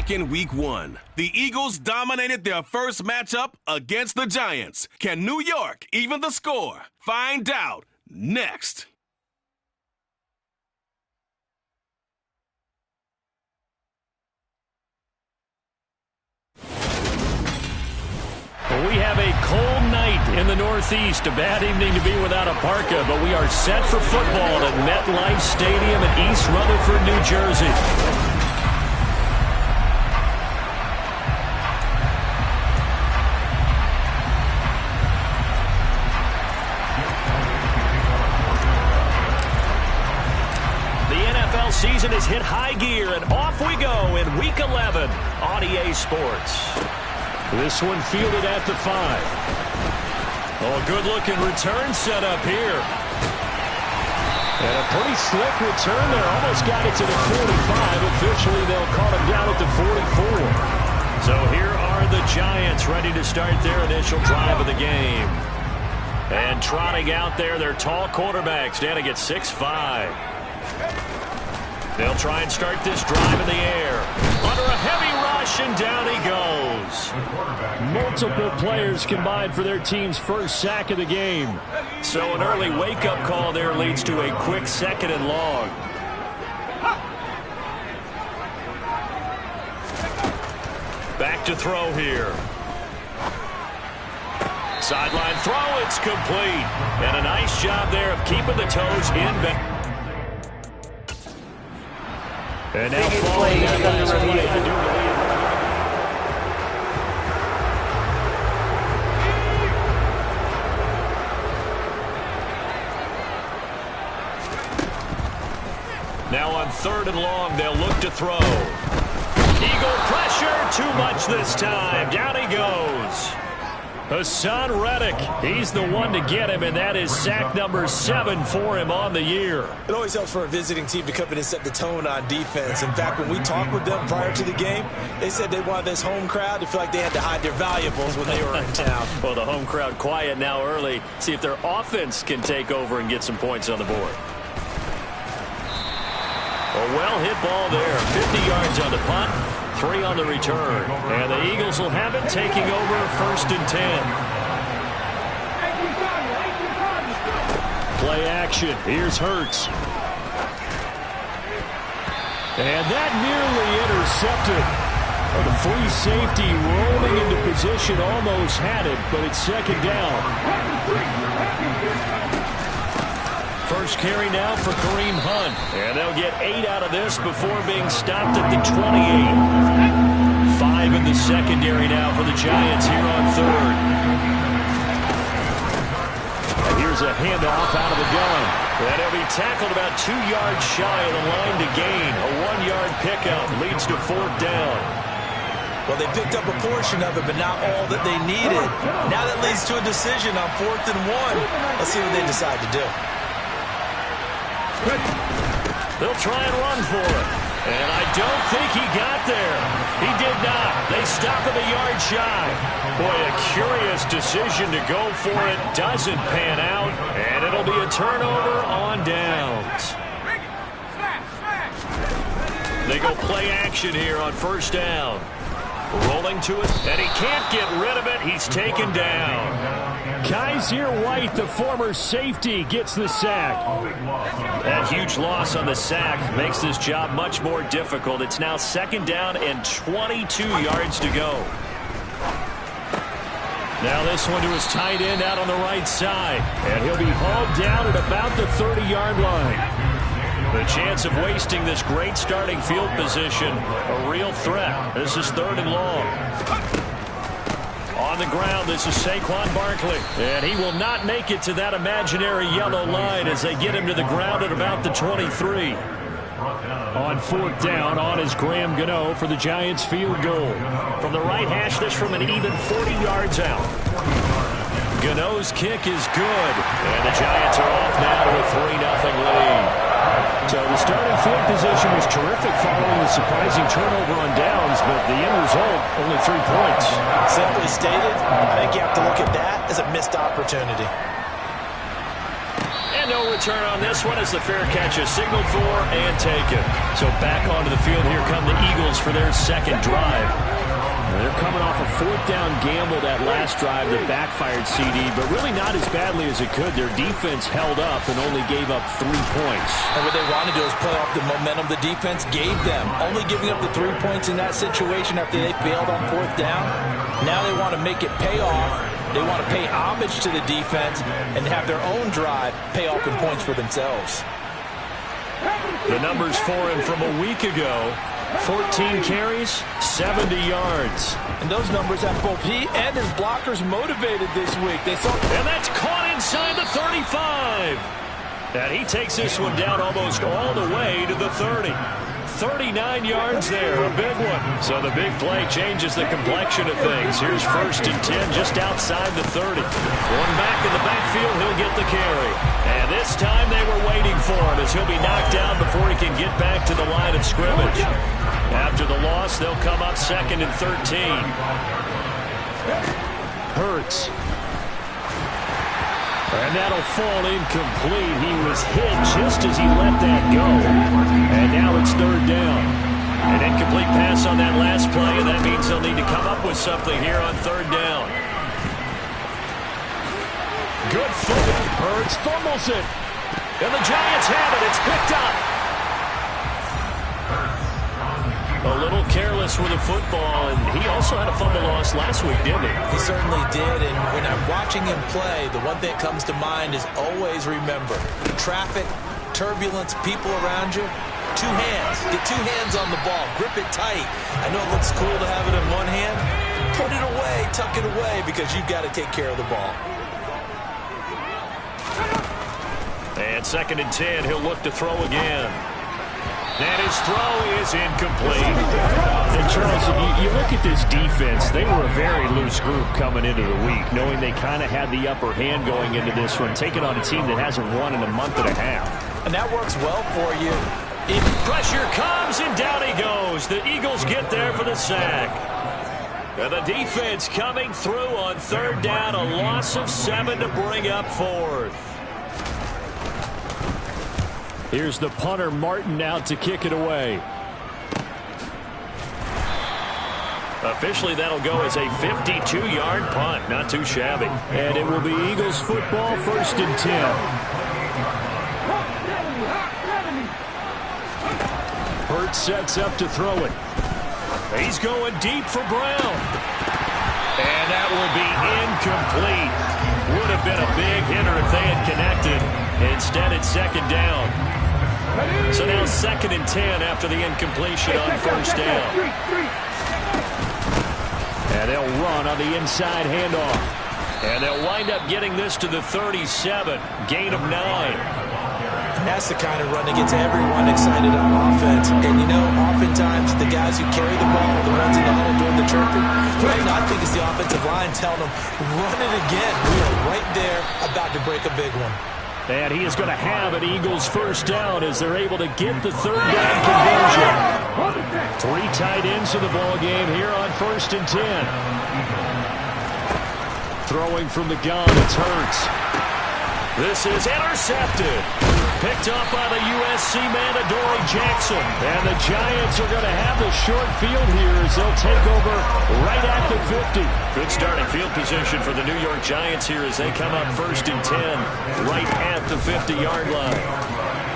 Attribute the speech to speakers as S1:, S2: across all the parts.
S1: back in Week 1. The Eagles dominated their first matchup against the Giants. Can New York even the score? Find out next.
S2: We have a cold night in the Northeast. A bad evening to be without a parka, but we are set for football at MetLife Stadium in East Rutherford, New Jersey. The NFL season has hit high gear, and off we go in Week 11 on EA Sports. This one fielded at the 5. Oh, good-looking return set up here. And a pretty slick return there. Almost got it to the 45. Officially, they'll call him down at the 44. So here are the Giants ready to start their initial drive of the game. And trotting out there, their tall quarterback standing at 6'5". They'll try and start this drive in the air. Under a heavy rush, and down he goes. Multiple players combined for their team's first sack of the game. So an early wake-up call there leads to a quick 2nd and long. Back to throw here. Sideline throw, it's complete. And a nice job there of keeping the toes in. And now following that last play, I do believe. Now on 3rd and long, they'll look to throw. Eagle pressure, too much this time. Down he goes. Hassan Reddick, he's the one to get him, and that is sack number 7 for him on the year.
S3: It always helps for a visiting team to come in and set the tone on defense. In fact, when we talked with them prior to the game, they said they wanted this home crowd to feel like they had to hide their valuables when they were in town.
S2: Well, the home crowd quiet now early. See if their offense can take over and get some points on the board. A well-hit ball there. 50 yards on the punt. 3 on the return. And the Eagles will have it, taking over 1st and 10. Play action. Here's Hurts. And that nearly intercepted. The free safety rolling into position, almost had it, but it's 2nd down. First carry now for Kareem Hunt. And they'll get 8 out of this before being stopped at the 28. 5 in the secondary now for the Giants here on 3rd. And here's a handoff out of the gun. And he'll be tackled about 2 yards shy of the line to gain. A 1-yard pickup leads to 4th down.
S3: Well, they picked up a portion of it, but not all that they needed. Now that leads to a decision on 4th and 1. Let's see what they decide to do.
S2: They'll try and run for it. And I don't think he got there. He did not. They stop him a yard shy. Boy, a curious decision to go for it. Doesn't pan out. And it'll be a turnover on downs. They go play action here on 1st down. Rolling to it, and he can't get rid of it. He's taken down. Kaiser White, the former safety, gets the sack. That huge loss on the sack makes this job much more difficult. It's now 2nd down and 22 yards to go. Now this one to his tight end out on the right side. And he'll be hauled down at about the 30-yard line. The chance of wasting this great starting field position, a real threat. This is 3rd and long. On the ground, this is Saquon Barkley. And he will not make it to that imaginary yellow line as they get him to the ground at about the 23. On 4th down, on is Graham Gano for the Giants field goal. From the right hash, this from an even 40 yards out. Gano's kick is good. And the Giants are off now to a 3-0 lead. So the starting field position was terrific following the surprising turnover on downs, but the end result, only 3 points.
S3: Simply stated, I think you have to look at that as a missed opportunity.
S2: And And no return on this one as the fair catch is signaled for and taken. So back onto the field here come the Eagles for their second drive. They're coming off a fourth down gamble that last drive that backfired CD, but really not as badly as it could. Their defense held up and only gave up 3 points.
S3: And what they want to do is play off the momentum the defense gave them. Only giving up the 3 points in that situation after they failed on fourth down. Now they want to make it pay off. They want to pay homage to the defense and have their own drive pay off in points for themselves.
S2: The numbers for him from a week ago: 14 carries, 70 yards.
S3: And those numbers have both he and his blockers motivated this week.
S2: And that's caught inside the 35. And he takes this one down almost all the way to the 30. 39 yards there, a big one. So the big play changes the complexion of things. Here's 1st and 10 just outside the 30. One back in the backfield, he'll get the carry. And this time they were waiting for him as he'll be knocked down before he can get back to the line of scrimmage. After the loss, they'll come up 2nd and 13. Hurts. And that'll fall incomplete. He was hit just as he let that go. And now it's 3rd down. An incomplete pass on that last play, and that means they'll need to come up with something here on 3rd down. Good fumble. Hurts fumbles it. And the Giants have it. It's picked up. A little careless with the football, and he also had a fumble loss last week, didn't he?
S3: He certainly did, and when I'm watching him play, the one thing that comes to mind is always remember, traffic, turbulence, people around you, 2 hands. Get 2 hands on the ball. Grip it tight. I know it looks cool to have it in one hand. Put it away, tuck it away, because you've got to take care of the ball.
S2: And 2nd and 10, he'll look to throw again. And his throw is incomplete. And Charles, you look at this defense, they were a very loose group coming into the week, knowing they kind of had the upper hand going into this one, taking on a team that hasn't won in a month and a half.
S3: And that works well for you.
S2: Pressure comes, and down he goes. The Eagles get there for the sack. And the defense coming through on 3rd down, a loss of 7 to bring up 4th. Here's the punter, Martin, out to kick it away. Officially, that'll go as a 52-yard punt. Not too shabby. And it will be Eagles football, 1st and 10. Hurts sets up to throw it. He's going deep for Brown. And that will be incomplete. Would have been a big hitter if they had connected. Instead, it's 2nd down. So now 2nd and 10 after the incompletion on 1st down. And they'll run on the inside handoff. And they'll wind up getting this to the 37. Gain of 9.
S3: That's the kind of run that gets everyone excited on offense. And, you know, oftentimes the guys who carry the ball, the ones in the huddle doing the chirping, right now I think it's the offensive line telling them, run it again. We are right there about to break a big one.
S2: And he is going to have an Eagles 1st down as they're able to get the 3rd down conversion. 3 tight ends in the ball game here on 1st and 10. Throwing from the gun, it's Hurts. This is intercepted. Picked up by the USC man, Adoree Jackson. And the Giants are going to have the short field here as they'll take over right at the 50. Good starting field position for the New York Giants here as they come up 1st and 10 right at the 50-yard line.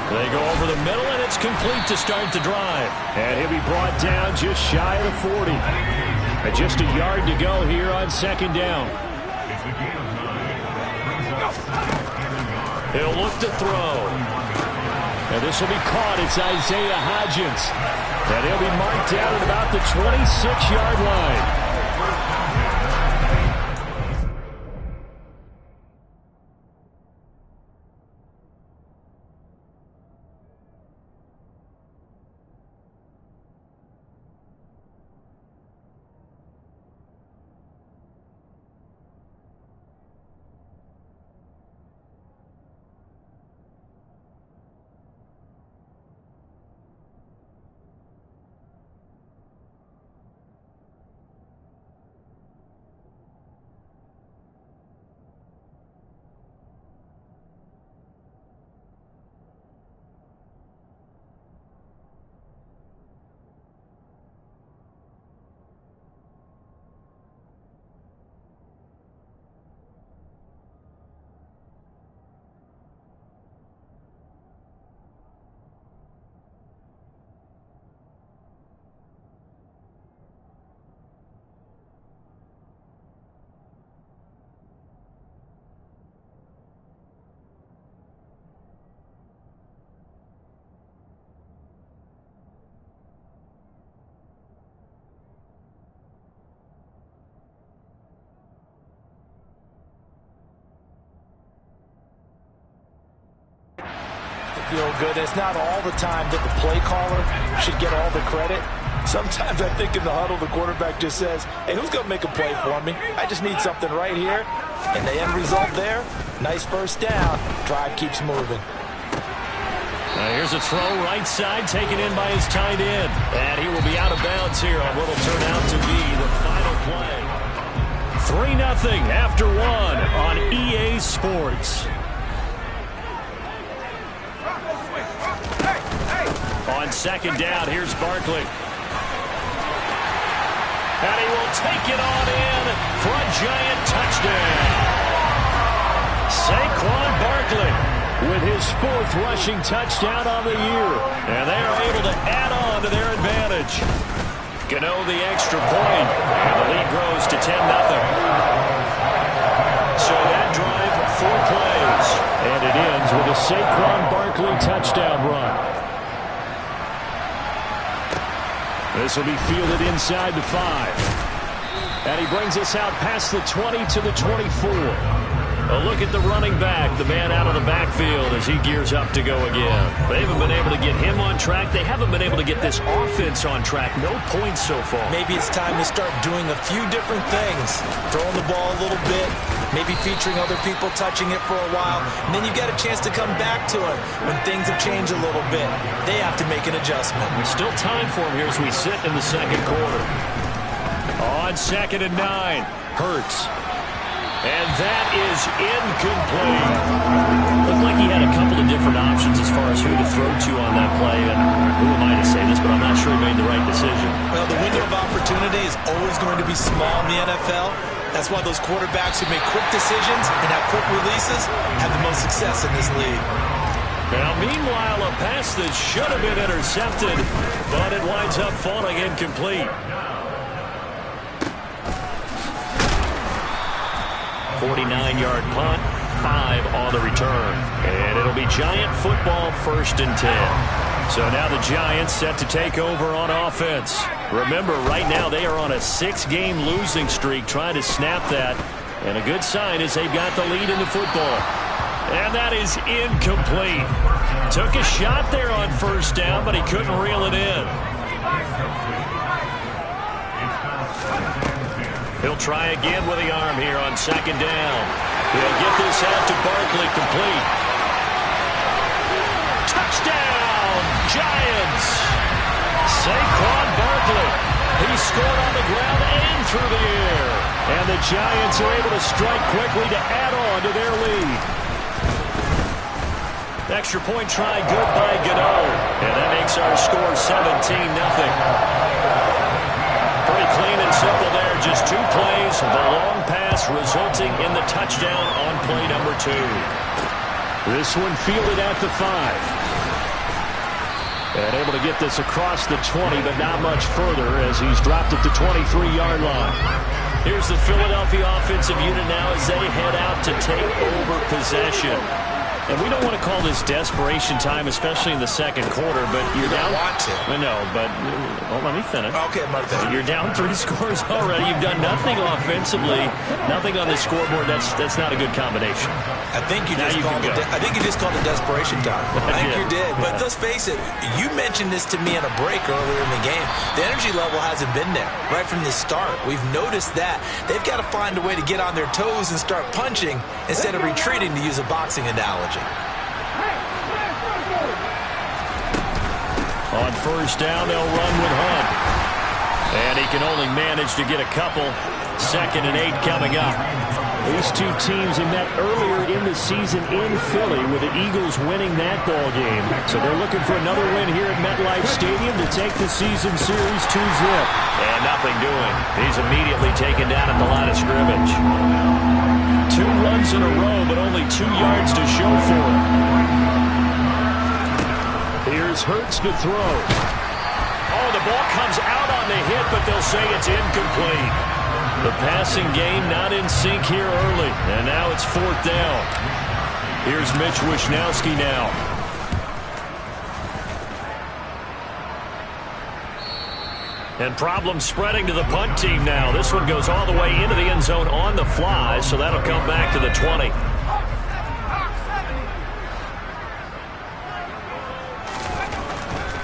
S2: They go over the middle, and it's complete to start the drive. And he'll be brought down just shy of the 40. And just a yard to go here on 2nd down. He'll look to throw. And this will be caught. It's Isaiah Hodgins. And he'll be marked down at about the 26-yard line.
S3: feel good. It's not all the time that the play caller should get all the credit. Sometimes I think in the huddle, the quarterback just says, hey, who's going to make a play for me? I just need something right here. And the end result there, nice first down. Drive keeps moving.
S2: Here's a throw right side, taken in by his tight end. And he will be out of bounds here on what will turn out to be the final play. 3-0 after one on EA Sports. On second down, here's Barkley. And he will take it on in for a giant touchdown. Saquon Barkley with his 4th rushing touchdown on the year. And they are able to add on to their advantage. Gano the extra point. And the lead grows to 10-0. So that drive, 4 plays. And it ends with a Saquon Barkley touchdown run. This will be fielded inside the 5. And he brings us out past the 20 to the 24. A look at the running back, the man out of the backfield as he gears up to go again. They haven't been able to get him on track. They haven't been able to get this offense on track. No points so far. Maybe it's time to start doing a few different things. Throwing the ball a little bit, maybe featuring other people touching it for a while, and then you get a chance to come back to it when things have changed a little bit. They have to make an adjustment. There's still time for him here as we sit in the second quarter. On 2nd and 9, Hurts. And that is incomplete. Looked like he had a couple of different options as far as who to throw to on that play. And who am I to say this, but I'm not sure he made the right decision. Well, the window of opportunity is always going to be small in the NFL. That's why those quarterbacks who make quick decisions and have quick releases have the most success in this league. Now, meanwhile, a pass that should have been intercepted, but it winds up falling incomplete. 49-yard punt, 5 on the return. And it'll be Giant football, 1st and 10. So now the Giants set to take over on offense. Remember, right now they are on a 6-game losing streak, trying to snap that. And a good sign is they've got the lead in the football. And that is incomplete. Took a shot there on 1st down, but he couldn't reel it in. He'll try again with the arm here on 2nd down. He'll get this out to Barkley, complete. Touchdown, Giants! Saquon Barkley. He scored on the ground and through the air. And the Giants are able to strike quickly to add on to their lead. Extra point try good by Gano. And that makes our score 17-0. Pretty clean and simple there. Just 2 plays. The long pass resulting in the touchdown on play number 2. This one fielded at the 5. And able to get this across the 20, but not much further as he's dropped at the 23-yard line. Here's the Philadelphia offensive unit now as they head out to take over possession. And we don't want to call this desperation time, especially in the second quarter, but you're down.
S3: Want to.
S2: I know, but let me finish.
S3: Okay, Martin.
S2: You're down 3 scores already. You've done nothing offensively, nothing on the scoreboard. That's not a good combination.
S3: I think you just called it desperation time. I think you did. But let's face it, you mentioned this to me in a break earlier in the game. The energy level hasn't been there right from the start. We've noticed that. They've got to find a way to get on their toes and start punching instead of retreating, to use a boxing analogy.
S2: On 1st down, they'll run with Hunt. And he can only manage to get a couple. 2nd and 8 coming up. These 2 teams have met earlier in the season in Philly with the Eagles winning that ball game. So they're looking for another win here at MetLife Stadium to take the season series 2-0. And nothing doing. He's immediately taken down at the line of scrimmage. 2 runs in a row, but only 2 yards to show for it. Here's Hurts to throw. Oh, the ball comes out on the hit, but they'll say it's incomplete. The passing game not in sync here early, and now it's 4th down. Here's Mitch Wishnowsky now. And problems spreading to the punt team now. This one goes all the way into the end zone on the fly, so that'll come back to the 20.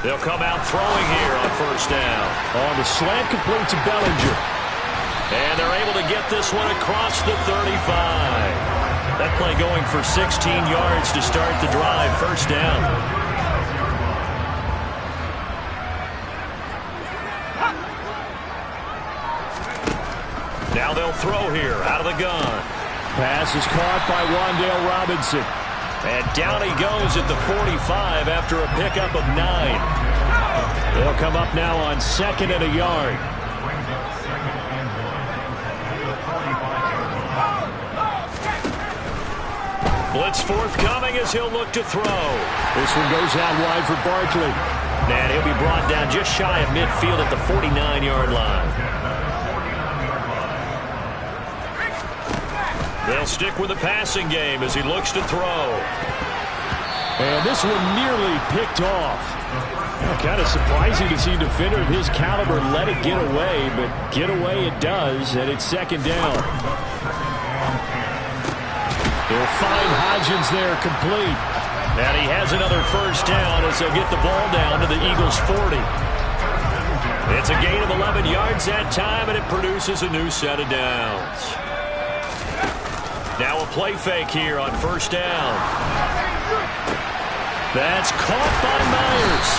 S2: They'll come out throwing here on first down. On the slant, complete to Bellinger. And they're able to get this one across the 35. That play going for 16 yards to start the drive. First down. Now they'll throw here out of the gun. Pass is caught by Wan'Dale Robinson. And down he goes at the 45 after a pickup of 9. They'll come up now on 2nd and a yard. Blitz forthcoming as he'll look to throw. This one goes out wide for Barkley. And he'll be brought down just shy of midfield at the 49-yard line. They'll stick with the passing game as he looks to throw. And this one nearly picked off. Kind of surprising to see a defender of his caliber let it get away, but get away it does, and it's 2nd down. He'll find Hodgins there complete. And he has another first down as they'll get the ball down to the Eagles' 40. It's a gain of 11 yards that time, and it produces a new set of downs. Now a play fake here on first down. That's caught by Myers.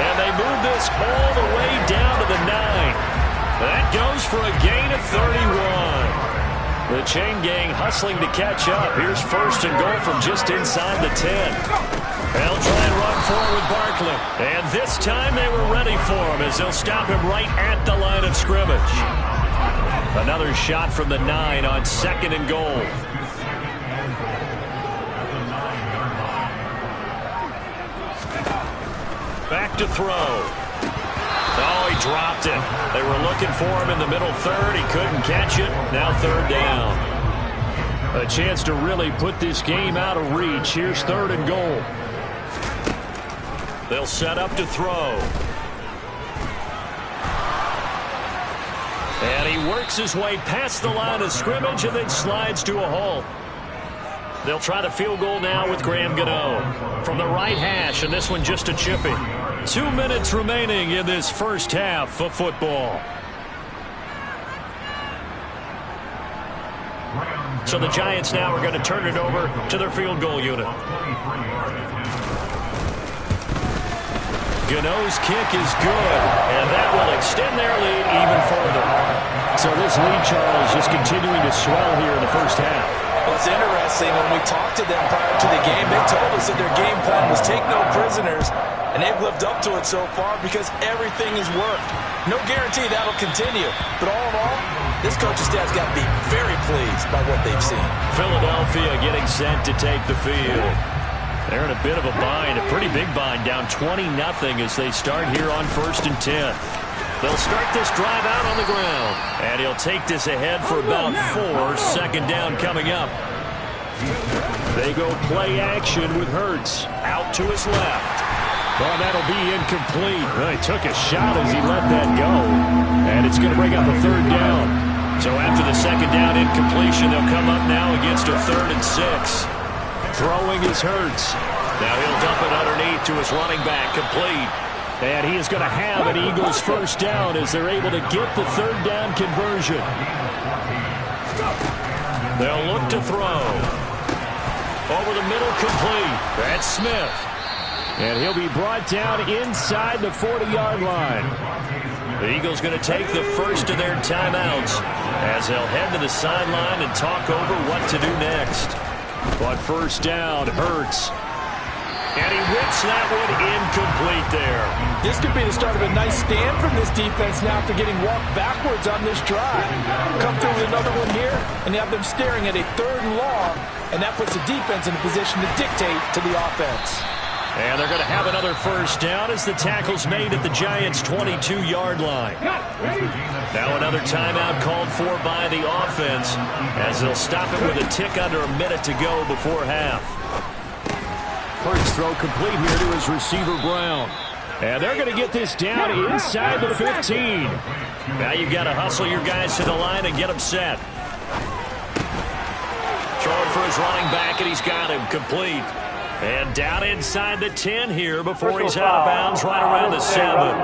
S2: And they move this all the way down to the 9. That goes for a gain of 31. The chain gang hustling to catch up. Here's 1st and goal from just inside the 10. They'll try and run forward with Barkley. And this time they were ready for him as they'll stop him right at the line of scrimmage. Another shot from the 9 on 2nd and goal. Back to throw. Oh, he dropped it. They were looking for him in the middle 3rd. He couldn't catch it. Now 3rd down. A chance to really put this game out of reach. Here's 3rd and goal. They'll set up to throw. And he works his way past the line of scrimmage and then slides to a halt. They'll try the field goal now with Graham Gano from the right hash, and this one just a chipping. 2 minutes remaining in this first half of football. So the Giants now are going to turn it over to their field goal unit. Gano's kick is good, and that will extend their lead even further. So this lead, Charles, just continuing to swell here in the first half.
S3: Well, it's interesting. When we talked to them prior to the game, they told us that their game plan was take no prisoners, and they've lived up to it so far because everything has worked. No guarantee that'll continue, but all in all, this coaching staff's got to be very pleased by what they've seen.
S2: Philadelphia getting set to take the field. They're in a bit of a bind, a pretty big bind, down 20-0 as they start here on 1st and 10. They'll start this drive out on the ground, and he'll take this ahead for about 4. 2nd down coming up. They go play action with Hurts out to his left. Well, that'll be incomplete. Well, he took a shot as he let that go, and it's going to bring up a 3rd down. So after the 2nd down incompletion, they'll come up now against a 3rd and 6. Throwing is Hurts. Now he'll dump it underneath to his running back, complete. And he is going to have an Eagles first down as they're able to get the 3rd down conversion. They'll look to throw. Over the middle, complete. That's Smith. And he'll be brought down inside the 40-yard line. The Eagles going to take the first of their timeouts as they'll head to the sideline and talk over what to do next. But first down, Hurts. And he whips that one incomplete there.
S4: This could be the start of a nice stand from this defense now after getting walked backwards on this drive. Come through with another one here, and you have them staring at a 3rd and long, and that puts the defense in a position to dictate to the offense.
S2: And they're going to have another first down as the tackle's made at the Giants' 22-yard line. Now another timeout called for by the offense as they'll stop it with a tick under a minute to go before half. Hurts throw complete here to his receiver, Brown. And they're going to get this down inside the 15. Now you've got to hustle your guys to the line and get them set. Throwing for his running back, and he's got him complete. And down inside the 10 here before he's out of bounds right around the 7.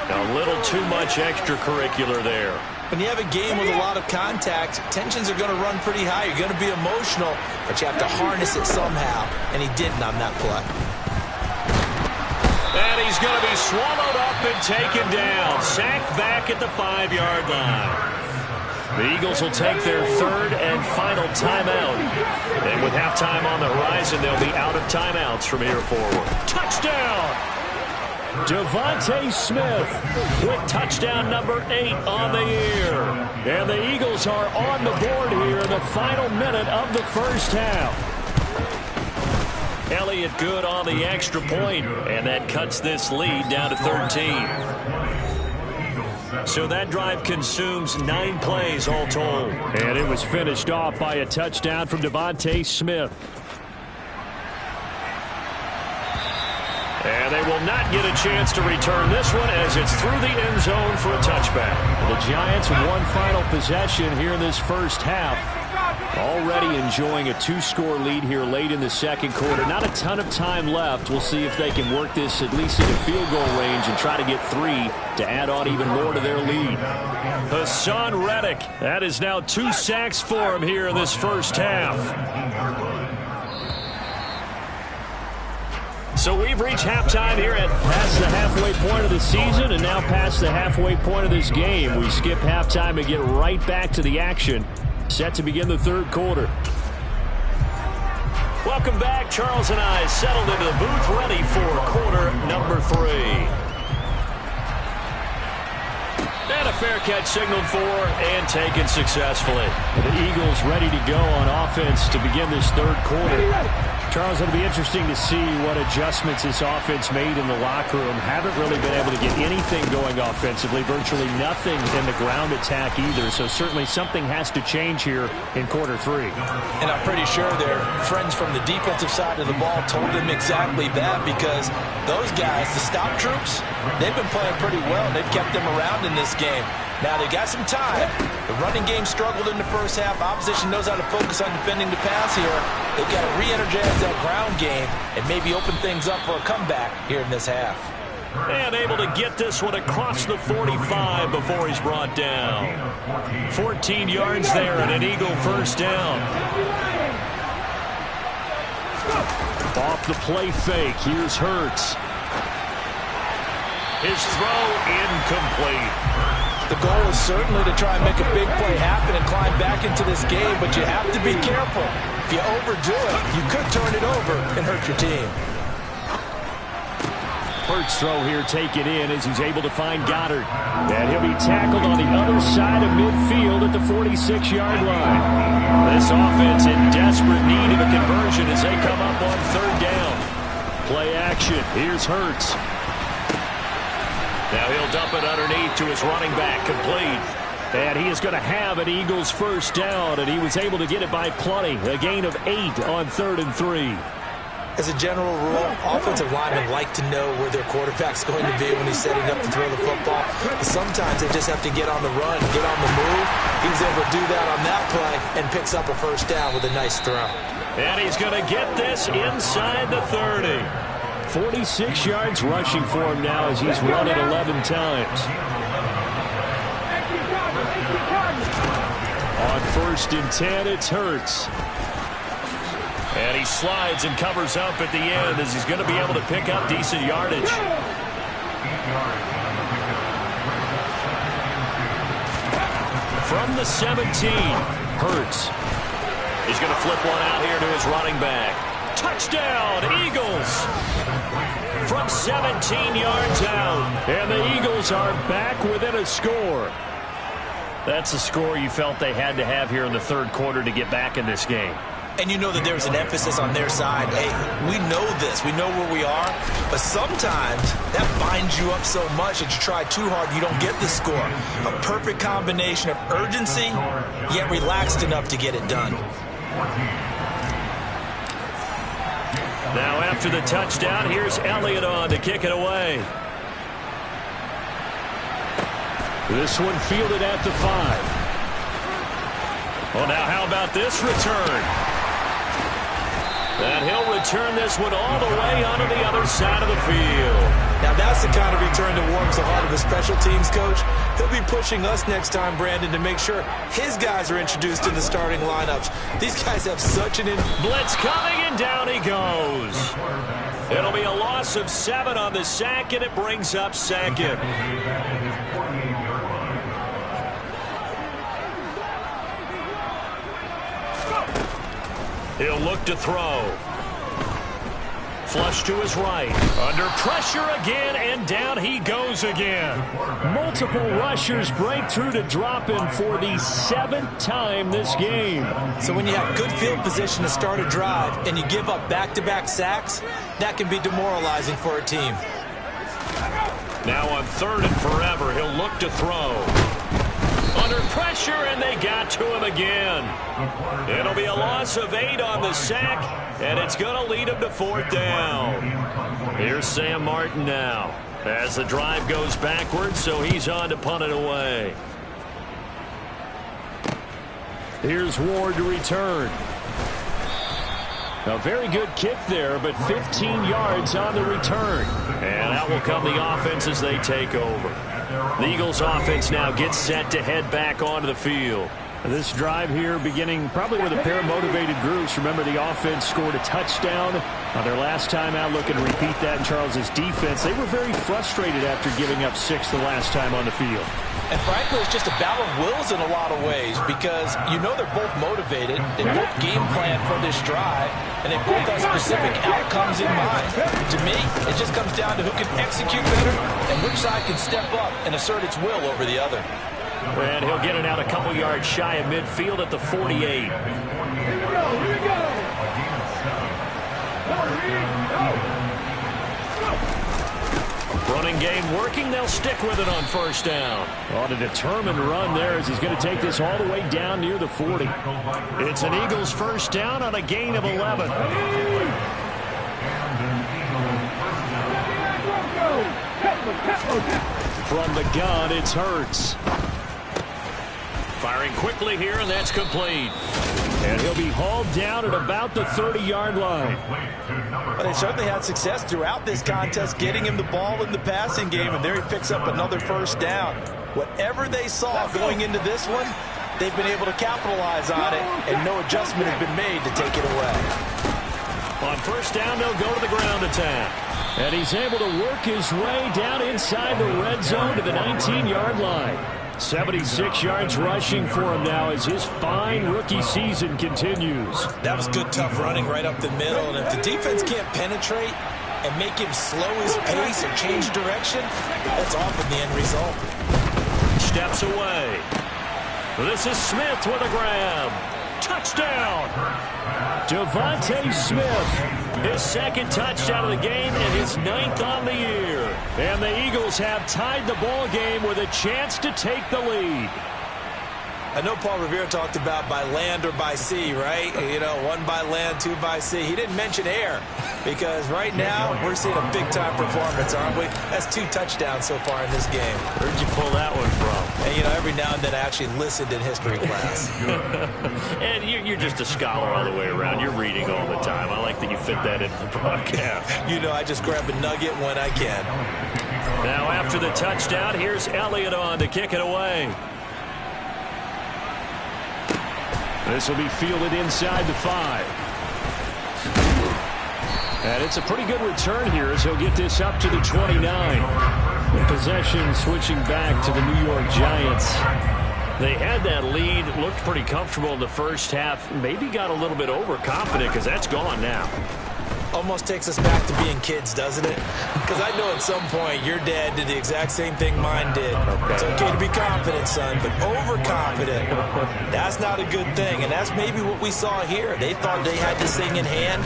S2: A little too much extracurricular there.
S3: When you have a game with a lot of contact, tensions are going to run pretty high. You're going to be emotional, but you have to harness it somehow, and he didn't on that play.
S2: And he's going to be swallowed up and taken down. Sacked back at the 5-yard line. The Eagles will take their third and final timeout. And with halftime on the horizon, they'll be out of timeouts from here forward. Touchdown! Devontae Smith with touchdown number 8 on the year. And the Eagles are on the board here in the final minute of the first half. Elliott good on the extra point, and that cuts this lead down to 13. So that drive consumes 9 plays all told. And it was finished off by a touchdown from Devontae Smith. And they will not get a chance to return this one as it's through the end zone for a touchback. The Giants one final possession here in this first half. Already enjoying a 2-score lead here late in the second quarter. Not a ton of time left. We'll see if they can work this at least into field goal range and try to get 3 to add on even more to their lead. Hassan Reddick, that is now 2 sacks for him here in this first half. So we've reached halftime here at past the halfway point of the season and now past the halfway point of this game. We skip halftime and get right back to the action. Set to begin the third quarter. Welcome back. Charles and I settled into the booth ready for quarter number 3. And a fair catch signaled for and taken successfully. The Eagles ready to go on offense to begin this third quarter. Charles, it'll be interesting to see what adjustments this offense made in the locker room. Haven't really been able to get anything going offensively. Virtually nothing in the ground attack either. So certainly something has to change here in quarter 3.
S3: And I'm pretty sure their friends from the defensive side of the ball told them exactly that, because those guys, the stop troops, they've been playing pretty well. They've kept them around in this game. Now, they got some time. The running game struggled in the first half. Opposition knows how to focus on defending the pass here. They've got to re-energize that ground game and maybe open things up for a comeback here in this half.
S2: And able to get this one across the 45 before he's brought down. 14 yards there and an Eagle first down. Off the play fake. Here's Hurts. His throw incomplete.
S3: The goal is certainly to try and make a big play happen and climb back into this game, but you have to be careful. If you overdo it, you could turn it over and hurt your team.
S2: Hurts throw here taken in as he's able to find Goddard. And he'll be tackled on the other side of midfield at the 46-yard line. This offense in desperate need of a conversion as they come up on third down. Play action. Here's Hurts. Now he'll dump it underneath to his running back, complete. And he is going to have an Eagles first down, and he was able to get it by plenty. A gain of 8 on 3rd and 3.
S3: As a general rule, offensive linemen like to know where their quarterback's going to be when he's setting up to throw the football. But sometimes they just have to get on the run, get on the move. He's able to do that on that play and picks up a first down with a nice throw.
S2: And he's going to get this inside the 30. 46 yards rushing for him now as he's run it 11 times. On 1st and 10, it's Hurts. And he slides and covers up at the end as he's going to be able to pick up decent yardage. From the 17, Hurts. He's going to flip one out here to his running back. Touchdown, Eagles! From 17 yards out. And the Eagles are back within a score. That's a score you felt they had to have here in the third quarter to get back in this game.
S3: And you know that there's an emphasis on their side. Hey, we know this. We know where we are. But sometimes that binds you up so much that you try too hard, you don't get the score. A perfect combination of urgency, yet relaxed enough to get it done.
S2: Now after the touchdown, here's Elliott on to kick it away. This one fielded at the 5. Well, now how about this return? And he'll return this one all the way onto the other side of the field.
S3: Now that's the kind of return that warms the heart of a special teams coach. He'll be pushing us next time, Brandon, to make sure his guys are introduced in the starting lineups. These guys have such an...
S2: Blitz coming, and down he goes. It'll be a loss of 7 on the sack, and it brings up second. He'll look to throw. Flush to his right. Under pressure again, and down he goes again. Multiple rushers break through to drop him for the 7th time this game.
S3: So when you have good field position to start a drive and you give up back-to-back sacks, that can be demoralizing for a team.
S2: Now on 3rd and forever, he'll look to throw. Under pressure, and they got to him again. It'll be a loss of 8 on the sack, and it's going to lead him to 4th down. Here's Sam Martin now as the drive goes backwards, so he's on to punt it away. Here's Ward to return. A very good kick there, but 15 yards on the return. And out will come the offense as they take over. The Eagles offense now gets set to head back onto the field. This drive here beginning probably with a pair of motivated groups. Remember, the offense scored a touchdown on their last time out, looking to repeat that in Charles's defense. They were very frustrated after giving up 6 the last time on the field.
S3: And frankly, it's just a battle of wills in a lot of ways because you know they're both motivated. They both game plan for this drive, and they both have specific outcomes in mind. To me, it just comes down to who can execute better and which side can step up and assert its will over the other.
S2: And he'll get it out a couple yards shy of midfield at the 48.
S5: Here we go.
S2: Running game working. They'll stick with it on 1st down. On a determined run there as he's going to take this all the way down near the 40. It's an Eagles 1st down on a gain of 11. From the gun, it's Hurts. Firing quickly here, and that's complete. And he'll be hauled down at about the 30-yard line.
S3: But they certainly had success throughout this contest, getting him the ball in the passing game, and there he picks up another 1st down. Whatever they saw going into this one, they've been able to capitalize on it, and no adjustment has been made to take it away.
S2: On 1st down, they'll go to the ground attack. And he's able to work his way down inside the red zone to the 19-yard line. 76 yards rushing for him now as his fine rookie season continues.
S3: That was good, tough running right up the middle. And if the defense can't penetrate and make him slow his pace or change direction, that's often the end result.
S2: Steps away. This is Smith with a grab. Touchdown! Devontae Smith, his 2nd touchdown of the game and his 9th on the year. And the Eagles have tied the ball game with a chance to take the lead.
S3: I know Paul Revere talked about by land or by sea, right? You know, 1 by land, 2 by sea. He didn't mention air because right now we're seeing a big-time performance, aren't we? That's 2 touchdowns so far in this game.
S2: Where'd you pull that one from?
S3: And, you know, every now and then I actually listened in history class.
S2: And you're just a scholar all the way around. You're reading all the time. I like that you fit that into the broadcast.
S3: You know, I just grab a nugget when I can.
S2: Now after the touchdown, here's Elliott on to kick it away. This will be fielded inside the 5. And it's a pretty good return here as he'll get this up to the 29. The possession switching back to the New York Giants. They had that lead, looked pretty comfortable in the 1st half. Maybe got a little bit overconfident because that's gone now.
S3: Almost takes us back to being kids, doesn't it? Because I know at some point your dad did the exact same thing mine did. It's okay to be confident, son, but overconfident, that's not a good thing. And that's maybe what we saw here. They thought they had this thing in hand,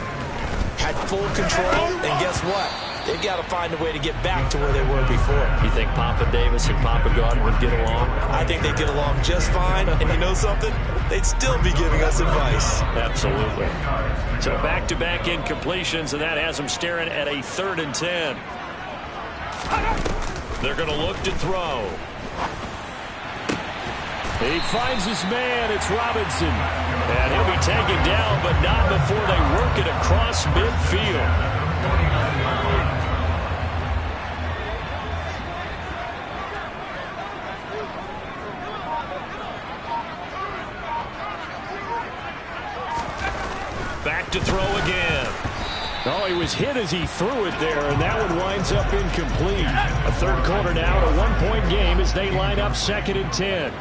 S3: had full control, and guess what? They've got to find a way to get back to where they were before.
S2: You think Papa Davis and Papa Gordon would get along?
S3: I think they'd get along just fine. And you know something? They'd still be giving us advice.
S2: Absolutely. So back-to-back incompletions, and that has them staring at a 3rd and 10. They're going to look to throw. He finds his man. It's Robinson. And he'll be taken down, but not before they work it across midfield. Back to throw again. Oh, he was hit as he threw it there, and that one winds up incomplete. A third quarter now, a one-point game as they line up 2nd and 10.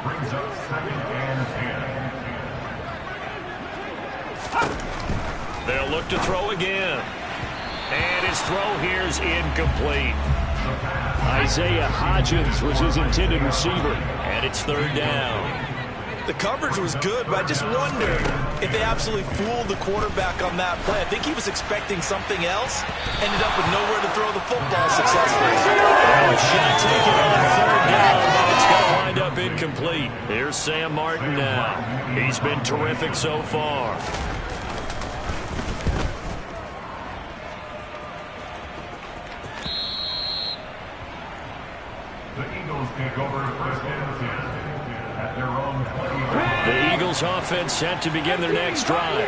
S5: Brings up 2nd and 10.
S2: They'll look to throw again. And his throw here's incomplete. Isaiah Hodgins was his intended receiver, and it's 3rd down.
S3: The coverage was good, but I just wonder if they absolutely fooled the quarterback on that play. I think he was expecting something else. Ended up with nowhere to throw the football successfully.
S2: Oh, a shot taken on 3rd down, but it's going to wind up incomplete. Here's Sam Martin now. He's been terrific so far.
S5: The Eagles take over 1st and 10 at their own 20.
S2: The Eagles offense set to begin their next drive.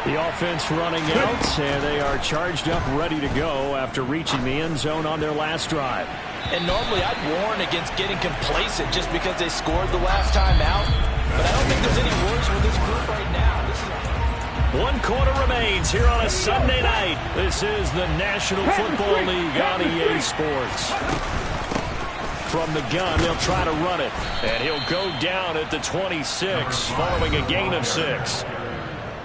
S2: The offense running out, and they are charged up, ready to go after reaching the end zone on their last drive.
S3: And normally I'd warn against getting complacent just because they scored the last time out. But I don't think there's any worries with this group right now.
S2: 1 quarter remains here on a Sunday night. This is the National Football League on EA Sports. From the gun, they'll try to run it. And he'll go down at the 26 following a gain of 6.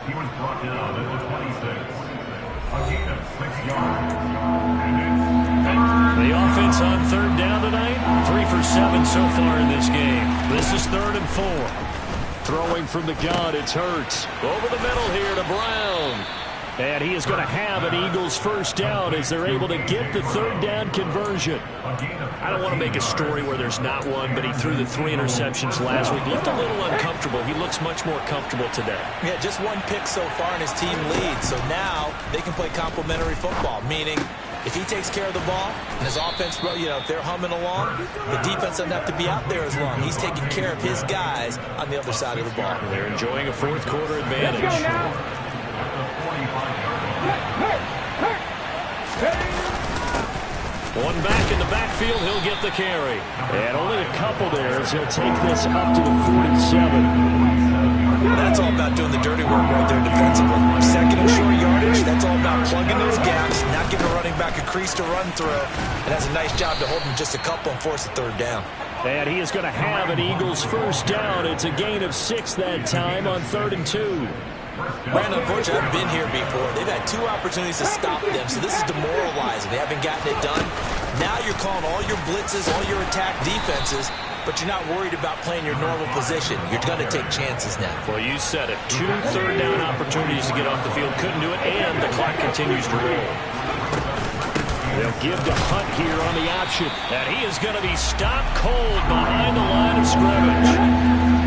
S5: He was brought down at the 26. A gain of 6 yards.
S2: The offense on 3rd down tonight, 3 for 7 so far in this game. This is 3rd and 4. Throwing from the gun, it's Hurts. Over the middle here to Brown. And he is going to have an Eagles 1st down as they're able to get the 3rd down conversion. I don't want to make a story where there's not one, but he threw the 3 interceptions last week. Looked a little uncomfortable. He looks much more comfortable today.
S3: Yeah, just 1 pick so far and his team leads. So now they can play complementary football, meaning if he takes care of the ball and his offense, if they're humming along, the defense doesn't have to be out there as long. He's taking care of his guys on the other side of the ball.
S2: They're enjoying a 4th quarter advantage. One back in the backfield, he'll get the carry. And only a couple there as he'll take this up to the 47.
S3: That's all about doing the dirty work right there defensively. 2nd and short yardage, that's all about plugging those gaps, not giving a running back a crease to run through. And that's a nice job to hold him just a couple and force a 3rd down.
S2: And he is going to have an Eagles 1st down. It's a gain of 6 that time on 3rd and 2.
S3: Brandon, unfortunately, I've been here before. They've had 2 opportunities to stop them, so this is demoralizing. They haven't gotten it done. Now you're calling all your blitzes, all your attack defenses, but you're not worried about playing your normal position. You're going to take chances now.
S2: Well, you said it. 2 3rd down opportunities to get off the field. Couldn't do it, and the clock continues to roll. They'll give to Hunt here on the option. And he is going to be stopped cold behind the line of scrimmage.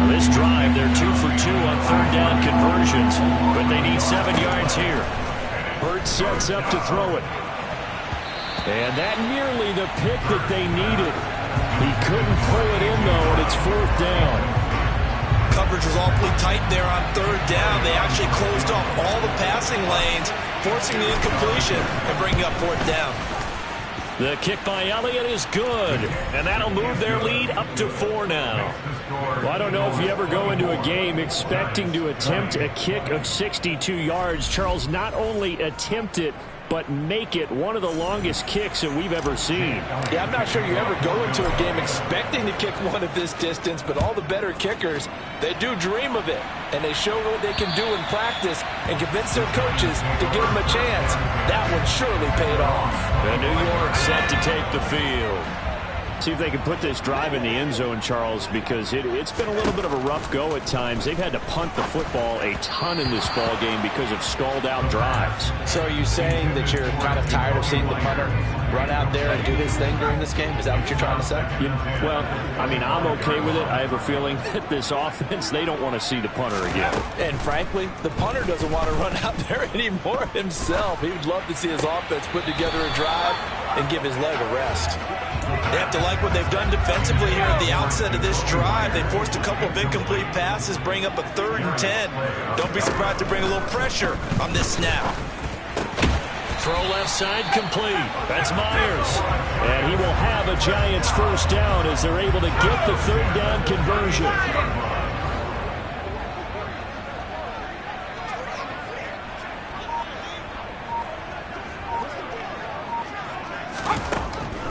S2: Now this drive, they're 2 for 2 on 3rd down conversions, but they need 7 yards here. Hurts sets up to throw it. And that nearly the pick that they needed. He couldn't pull it in, though, and it's 4th down.
S3: Coverage was awfully tight there on 3rd down. They actually closed off all the passing lanes, forcing the incompletion and bringing up 4th down.
S2: The kick by Elliott is good, and that'll move their lead up to 4 now. Well, I don't know if you ever go into a game expecting to attempt a kick of 62 yards. Charles, not only attempt it, but make it one of the longest kicks that we've ever seen.
S4: Yeah, I'm not sure you ever go into a game expecting to kick one of this distance, but all the better kickers, they do dream of it, and they show what they can do in practice and convince their coaches to give them a chance. That one surely paid off.
S2: And New York set to take the field. See if they can put this drive in the end zone, Charles, because it's been a little bit of a rough go at times. They've had to punt the football a ton in this ball game because of stalled-out drives.
S4: So are you saying that you're kind of tired of seeing the punter run out there and do his thing during this game? Is that what you're trying to say?
S2: Well, I mean, I'm okay with it. I have a feeling that this offense, they don't want to see the punter again.
S4: And frankly, the punter doesn't want to run out there anymore himself. He would love to see his offense put together a drive and give his leg a rest.
S3: They have to like what they've done defensively here at the outset of this drive. They forced a couple of incomplete passes, bring up a 3rd and 10. Don't be surprised to bring a little pressure on this snap.
S2: Throw left side complete. That's Myers. And he will have a Giants first down as they're able to get the 3rd down conversion.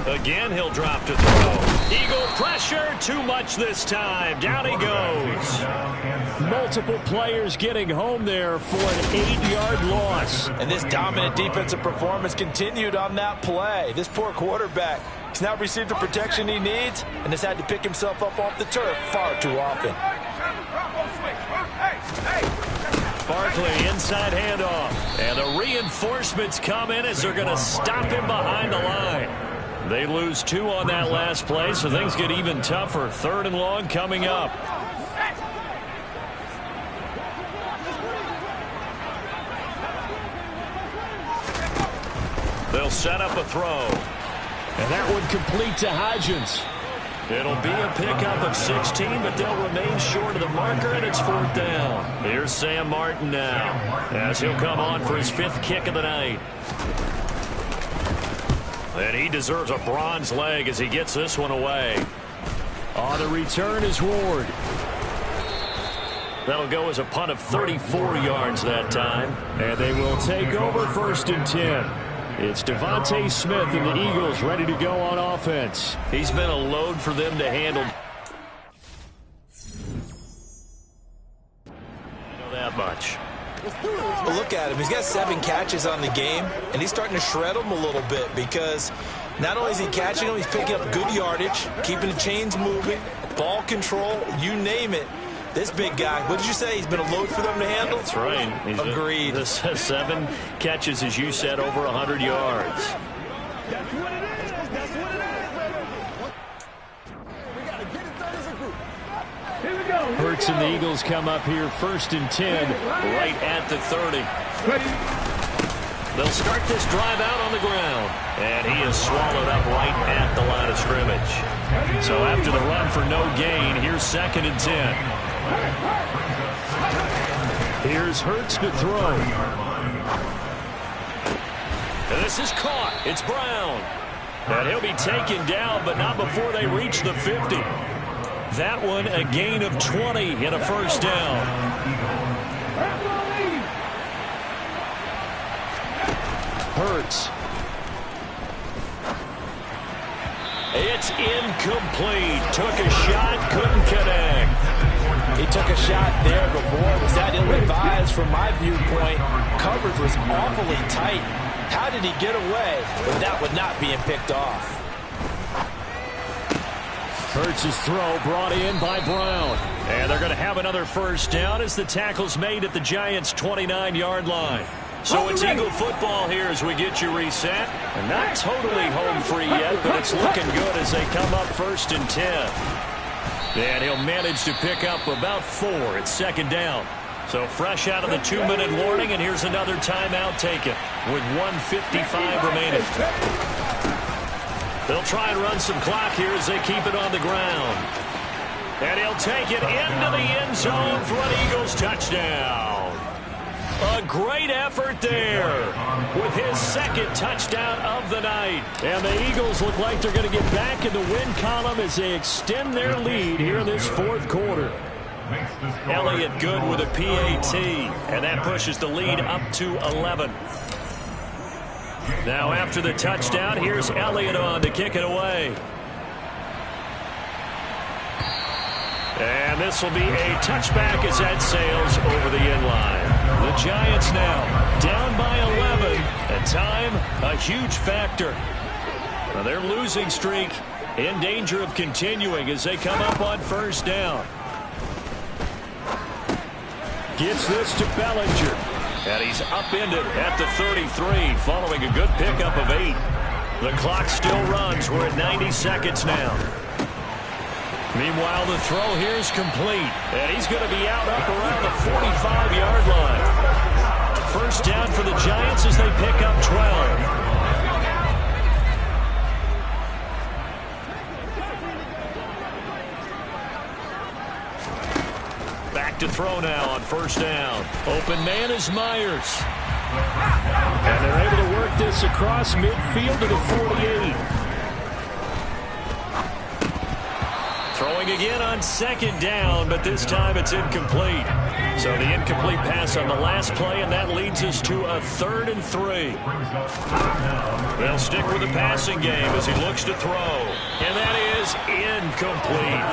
S2: Again, he'll drop to throw. Eagle pressure, too much this time. Down he goes. Multiple players getting home there for an 8-yard loss.
S4: And this dominant defensive performance continued on that play. This poor quarterback, he's not received the protection he needs and has had to pick himself up off the turf far too often.
S2: Barkley, inside handoff. And the reinforcements come in as they're going to stop him behind the line. They lose 2 on that last play, so things get even tougher. 3rd and long coming up. They'll set up a throw. And that one complete to Hodgins. It'll be a pickup of 16, but they'll remain short of the marker, and it's 4th down. Here's Sam Martin now, as he'll come on for his 5th kick of the night. And he deserves a bronze leg as he gets this one away. On the return is Ward. That'll go as a punt of 34 yards that time. And they will take over 1st and 10. It's Devontae Smith and the Eagles ready to go on offense. He's been a load for them to handle. Know that much.
S3: Well, look at him. He's got 7 catches on the game, and he's starting to shred them a little bit because not only is he catching them, he's picking up good yardage, keeping the chains moving, ball control, you name it. This big guy, what did you say? He's been a load for them to handle?
S2: That's right.
S3: Agreed.
S2: 7 catches, as you said, over 100 yards.
S6: That's what it is. That's what it is. We got to get it done as a group. Here we go.
S2: Hurts and the Eagles come up here 1st and 10, right at the 30. They'll start this drive out on the ground, and he is swallowed up right at the line of scrimmage. So after the run for no gain, here's 2nd and 10. Here's Hurts to throw. And this is caught. It's Brown. And he'll be taken down, but not before they reach the 50. That one a gain of 20 and a 1st down. Hurts. It's incomplete. Took a shot, couldn't connect.
S4: He took a shot there, but boy, was that ill-advised from my viewpoint. Coverage was awfully tight. How did he get away with that one not being picked off?
S2: Hurts' throw brought in by Brown. And they're going to have another 1st down as the tackle's made at the Giants' 29-yard line. So it's Eagle football here as we get you reset. And not totally home free yet, but it's looking good as they come up 1st and 10. And he'll manage to pick up about 4. It's 2nd down. So fresh out of the 2-minute warning, and here's another timeout taken with 1:55 remaining. They'll try and run some clock here as they keep it on the ground. And he'll take it into the end zone for an Eagles touchdown. A great effort there with his 2nd touchdown of the night. And the Eagles look like they're going to get back in the win column as they extend their lead here in this 4th quarter. Elliott good with a PAT, and that pushes the lead up to 11. Now after the touchdown, here's Elliott on to kick it away. And this will be a touchback as that sails over the end line. The Giants now down by 11. At time, a huge factor. Now their losing streak in danger of continuing as they come up on 1st down. Gets this to Bellinger. And he's upended at the 33 following a good pickup of 8. The clock still runs. We're at 90 seconds now. Meanwhile, the throw here is complete. And he's going to be out up around the 45-yard line. 1st down for the Giants as they pick up 12. throw now on first down. Open man is Myers. And they're able to work this across midfield to the 48. Throwing again on second down, but this time it's incomplete. So the incomplete pass on the last play, and that leads us to a 3rd and 3. They'll stick with the passing game as he looks to throw. And that is incomplete.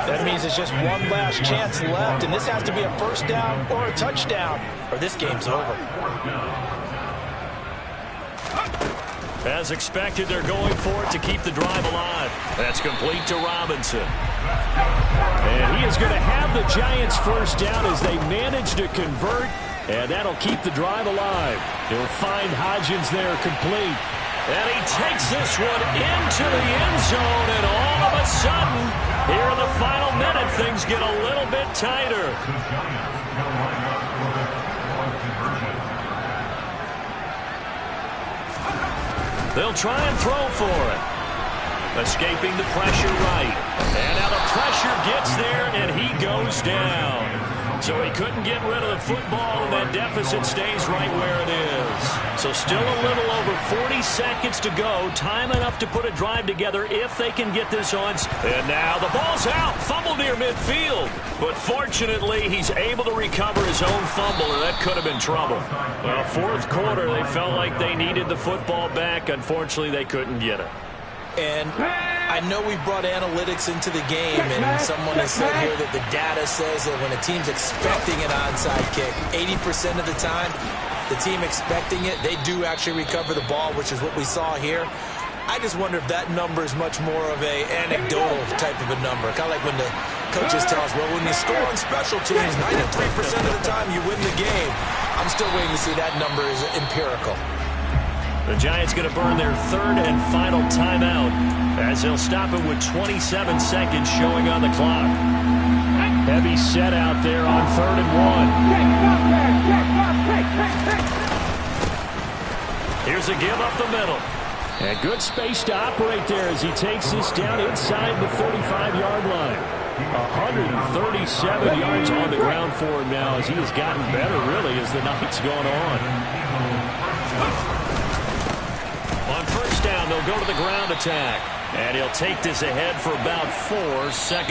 S4: That means it's just one last chance left, and this has to be a first down or a touchdown, or this game's over.
S2: As expected, they're going for it to keep the drive alive. That's complete to Robinson. And he is going to have the Giants first down as they manage to convert, and that'll keep the drive alive. He'll find Hodgins there complete. And he takes this one into the end zone, and all of a sudden, here in the final minute, things get a little bit tighter. They'll try and throw for it. Escaping the pressure right. And now the pressure gets there, and he goes down. So he couldn't get rid of the football, and that deficit stays right where it is. So still a little over 40 seconds to go. Time enough to put a drive together if they can get this on. And now the ball's out. Fumble near midfield. But fortunately, he's able to recover his own fumble, and that could have been trouble. Well, fourth quarter, they felt like they needed the football back. Unfortunately, they couldn't get it.
S3: And I know we brought analytics into the game, and someone has said here that the data says that when a team's expecting an onside kick, 80% of the time, the team expecting it, they do actually recover the ball, which is what we saw here. I just wonder if that number is much more of a anecdotal type of a number. Kind of like when the coaches tell us, well, when you score on special teams, 93% of the time you win the game. I'm still waiting to see that number is empirical.
S2: The Giants going to burn their 3rd and final timeout as they'll stop it with 27 seconds showing on the clock. Heavy set out there on 3rd and 1. Here's a give up the middle. And good space to operate there as he takes this down inside the 35-yard line. 137 yards on the ground for him now as he has gotten better, really, as the night's gone on. On first down, they'll go to the ground attack. And he'll take this ahead for about 4 seconds.